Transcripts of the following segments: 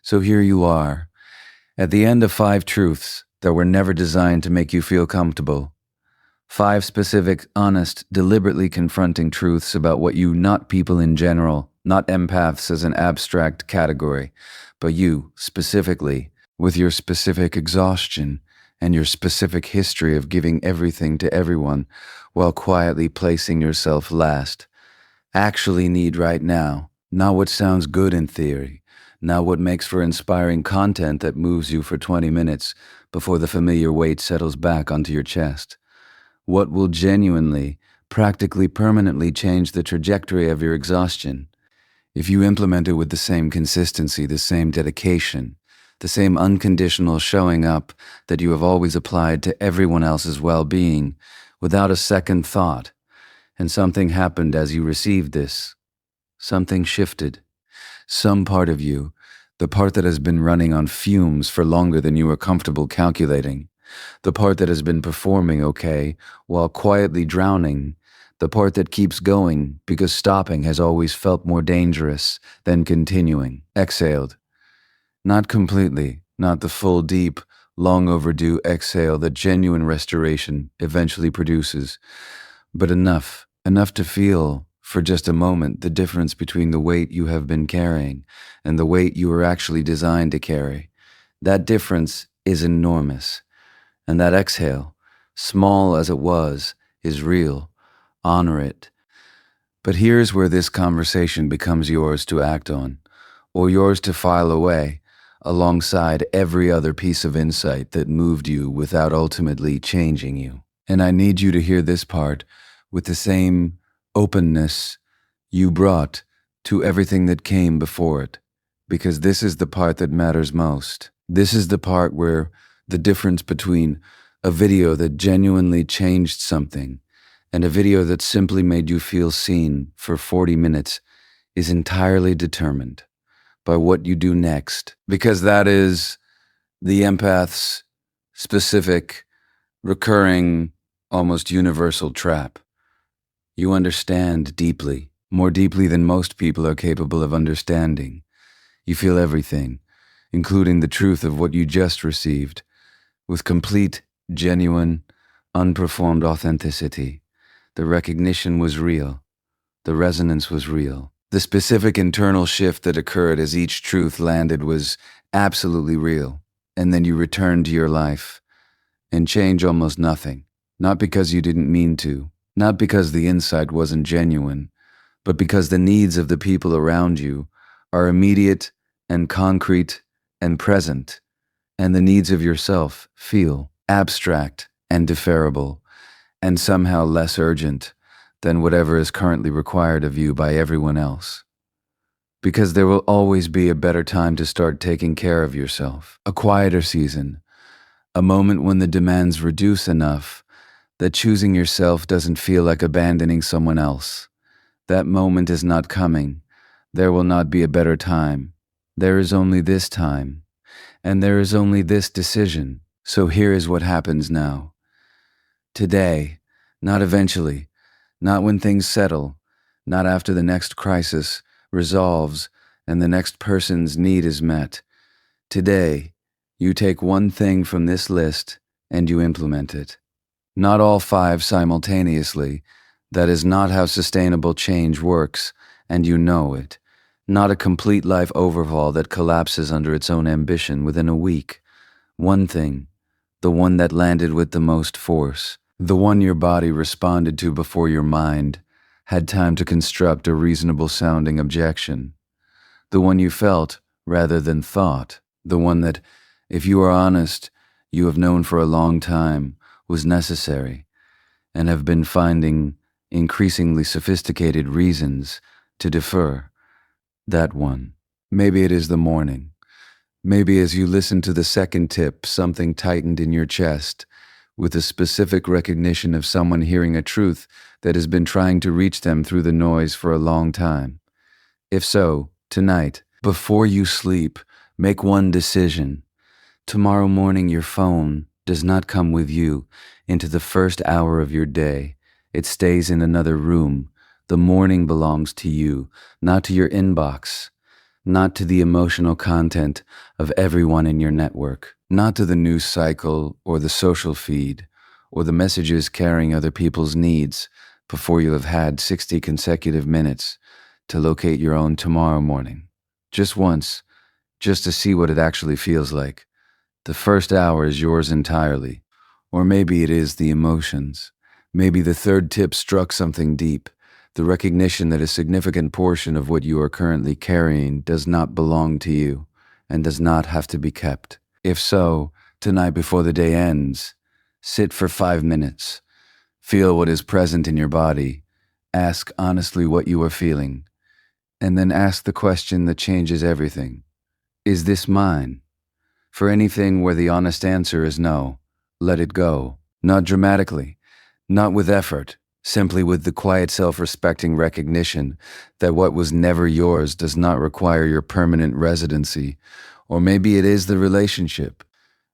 So here you are, at the end of 5 truths that were never designed to make you feel comfortable. 5 specific, honest, deliberately confronting truths about what you, not people in general, not empaths as an abstract category, but you, specifically, with your specific exhaustion and your specific history of giving everything to everyone while quietly placing yourself last, actually need right now, not what sounds good in theory, not what makes for inspiring content that moves you for 20 minutes before the familiar weight settles back onto your chest. What will genuinely, practically permanently change the trajectory of your exhaustion if you implement it with the same consistency, the same dedication, the same unconditional showing up that you have always applied to everyone else's well-being without a second thought. And something happened as you received this. Something shifted. Some part of you, the part that has been running on fumes for longer than you are comfortable calculating, the part that has been performing okay while quietly drowning, the part that keeps going because stopping has always felt more dangerous than continuing, exhaled. Not completely, not the full, deep, long overdue exhale that genuine restoration eventually produces, but enough to feel for just a moment the difference between the weight you have been carrying and the weight you were actually designed to carry. That difference is enormous. And that exhale, small as it was, is real. Honor it. But here's where this conversation becomes yours to act on, or yours to file away, alongside every other piece of insight that moved you without ultimately changing you. And I need you to hear this part with the same openness you brought to everything that came before it, because this is the part that matters most. This is the part where the difference between a video that genuinely changed something and a video that simply made you feel seen for 40 minutes is entirely determined by what you do next, because that is the empath's specific, recurring, almost universal trap. You understand deeply, more deeply than most people are capable of understanding. You feel everything, including the truth of what you just received, with complete, genuine, unperformed authenticity. The recognition was real. The resonance was real. The specific internal shift that occurred as each truth landed was absolutely real. And then you returned to your life and change almost nothing. Not because you didn't mean to, not because the insight wasn't genuine, but because the needs of the people around you are immediate and concrete and present, and the needs of yourself feel abstract and deferrable, and somehow less urgent than whatever is currently required of you by everyone else. Because there will always be a better time to start taking care of yourself, a quieter season, a moment when the demands reduce enough that choosing yourself doesn't feel like abandoning someone else. That moment is not coming. There will not be a better time. There is only this time, and there is only this decision. So here is what happens now. Today, not eventually, not when things settle, not after the next crisis resolves and the next person's need is met. Today, you take one thing from this list and you implement it. Not all 5 simultaneously. That is not how sustainable change works, and you know it. Not a complete life overhaul that collapses under its own ambition within a week. One thing, the one that landed with the most force, the one your body responded to before your mind had time to construct a reasonable-sounding objection. The one you felt rather than thought. The one that, if you are honest, you have known for a long time was necessary and have been finding increasingly sophisticated reasons to defer. That one. Maybe it is the morning. Maybe as you listen to the second tip, something tightened in your chest with a specific recognition of someone hearing a truth that has been trying to reach them through the noise for a long time. If so, tonight, before you sleep, make one decision. Tomorrow morning your phone does not come with you into the first hour of your day. It stays in another room. The morning belongs to you, not to your inbox, not to the emotional content of everyone in your network, not to the news cycle or the social feed or the messages carrying other people's needs before you have had 60 consecutive minutes to locate your own tomorrow morning. Just once, just to see what it actually feels like. The first hour is yours entirely. Or maybe it is the emotions. Maybe the third tip struck something deep, the recognition that a significant portion of what you are currently carrying does not belong to you and does not have to be kept. If so, tonight before the day ends, sit for 5 minutes. Feel what is present in your body. Ask honestly what you are feeling. And then ask the question that changes everything. Is this mine? For anything where the honest answer is no, let it go. Not dramatically, not with effort, simply with the quiet self-respecting recognition that what was never yours does not require your permanent residency. Or maybe it is the relationship.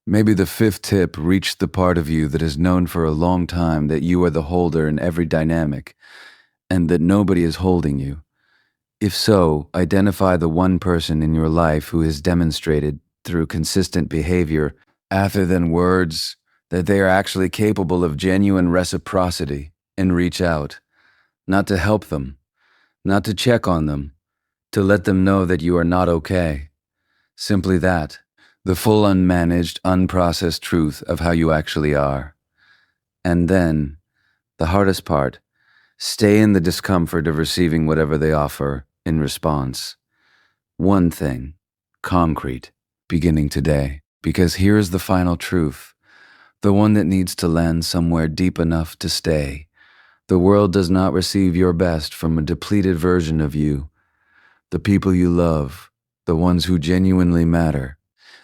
Maybe the fifth tip reached the part of you that has known for a long time that you are the holder in every dynamic, and that nobody is holding you. If so, identify the one person in your life who has demonstrated, through consistent behavior, other than words, that they are actually capable of genuine reciprocity, and reach out, not to help them, not to check on them, to let them know that you are not okay. Simply that, the full unmanaged, unprocessed truth of how you actually are. And then, the hardest part, stay in the discomfort of receiving whatever they offer in response. One thing, concrete, beginning today. Because here is the final truth, the one that needs to land somewhere deep enough to stay. The world does not receive your best from a depleted version of you. The people you love, the ones who genuinely matter,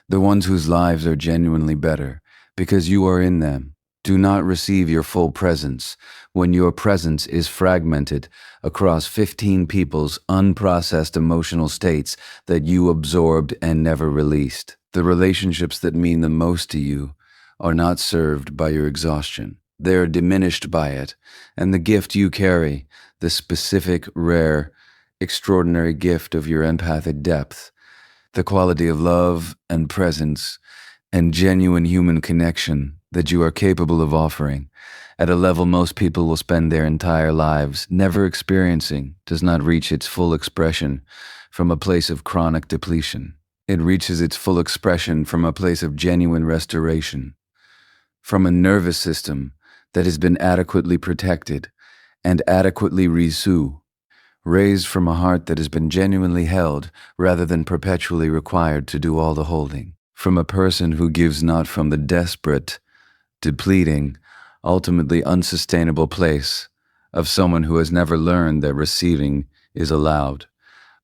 the ones whose lives are genuinely better, because you are in them, do not receive your full presence when your presence is fragmented across 15 people's unprocessed emotional states that you absorbed and never released. The relationships that mean the most to you are not served by your exhaustion. They are diminished by it, and the gift you carry, the specific, rare, extraordinary gift of your empathic depth, the quality of love and presence and genuine human connection that you are capable of offering at a level most people will spend their entire lives never experiencing, does not reach its full expression from a place of chronic depletion. It reaches its full expression from a place of genuine restoration, from a nervous system that has been adequately protected and adequately raised from a heart that has been genuinely held rather than perpetually required to do all the holding, from a person who gives not from the desperate, depleting, ultimately unsustainable place of someone who has never learned that receiving is allowed,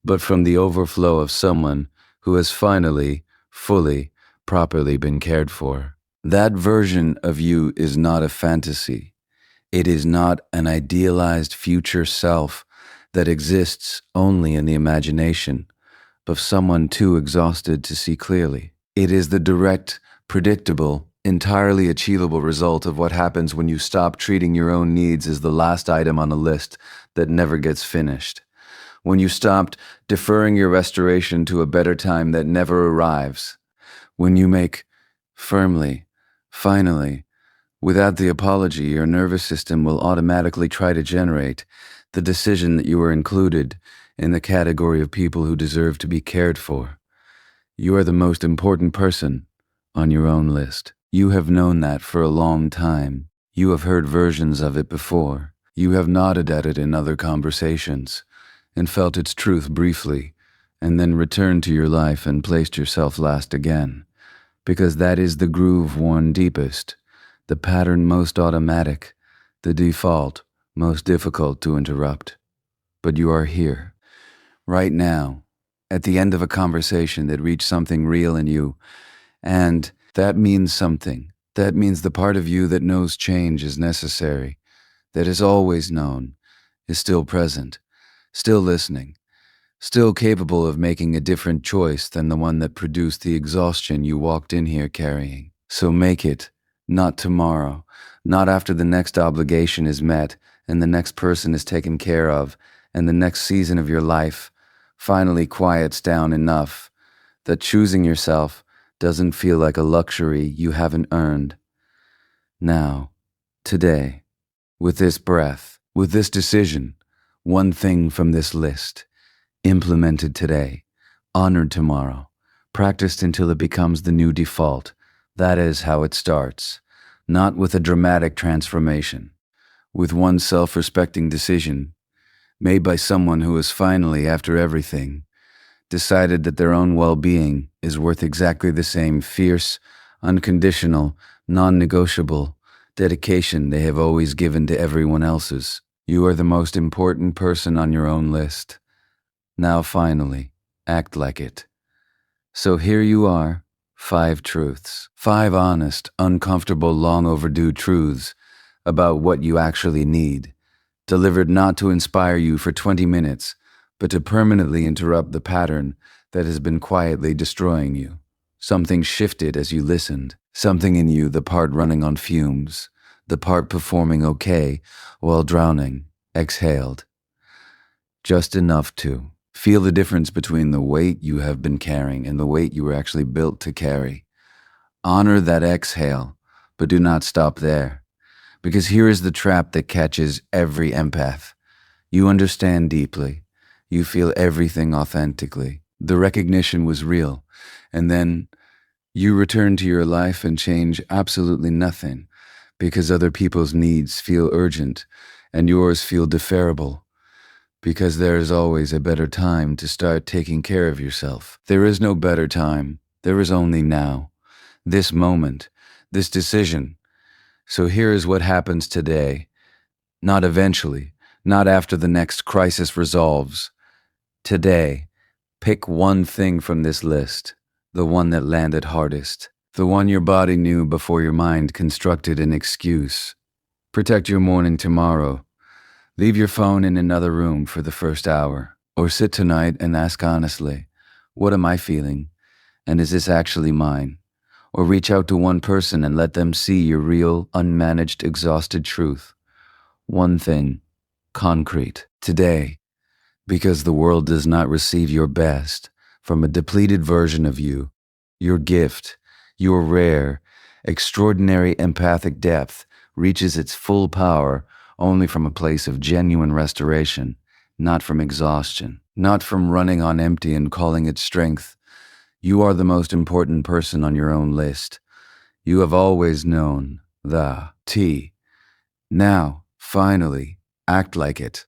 but from the overflow of someone who has finally, fully, properly been cared for. That version of you is not a fantasy. It is not an idealized future self that exists only in the imagination of someone too exhausted to see clearly. It is the direct, predictable, entirely achievable result of what happens when you stop treating your own needs as the last item on a list that never gets finished. When you stopped deferring your restoration to a better time that never arrives. When you make firmly, finally, without the apology your nervous system will automatically try to generate the decision that you are included in the category of people who deserve to be cared for. You are the most important person on your own list. You have known that for a long time. You have heard versions of it before. You have nodded at it in other conversations and felt its truth briefly, and then returned to your life and placed yourself last again. Because that is the groove worn deepest, the pattern most automatic, the default most difficult to interrupt. But you are here, right now, at the end of a conversation that reached something real in you, and that means something. That means the part of you that knows change is necessary, that is always known, is still present, still listening, still capable of making a different choice than the one that produced the exhaustion you walked in here carrying. So make it, not tomorrow, not after the next obligation is met and the next person is taken care of and the next season of your life finally quiets down enough that choosing yourself doesn't feel like a luxury you haven't earned. Now, today, with this breath, with this decision, one thing from this list, implemented today, honored tomorrow, practiced until it becomes the new default. That is how it starts, not with a dramatic transformation, with one self-respecting decision made by someone who has finally, after everything, decided that their own well-being is worth exactly the same fierce, unconditional, non-negotiable dedication they have always given to everyone else's. You are the most important person on your own list. Now finally, act like it. So here you are, 5 truths. 5 honest, uncomfortable, long overdue truths about what you actually need, delivered not to inspire you for 20 minutes, but to permanently interrupt the pattern that has been quietly destroying you. Something shifted as you listened, something in you, the part running on fumes, the part performing okay while drowning, exhaled. Just enough to feel the difference between the weight you have been carrying and the weight you were actually built to carry. Honor that exhale, but do not stop there. Because here is the trap that catches every empath. You understand deeply. You feel everything authentically. The recognition was real. And then you return to your life and change absolutely nothing because other people's needs feel urgent and yours feel deferrable. Because there is always a better time to start taking care of yourself. There is no better time. There is only now. This moment. This decision. So here is what happens today. Not eventually. Not after the next crisis resolves. Today. Pick one thing from this list. The one that landed hardest. The one your body knew before your mind constructed an excuse. Protect your morning tomorrow. Leave your phone in another room for the first hour. Or sit tonight and ask honestly, what am I feeling? And is this actually mine? Or reach out to one person and let them see your real, unmanaged, exhausted truth. One thing, concrete, today. Because the world does not receive your best from a depleted version of you. Your gift, your rare, extraordinary empathic depth reaches its full power only from a place of genuine restoration, not from exhaustion, not from running on empty and calling it strength. You are the most important person on your own list. You have always known the T. Now, finally, act like it.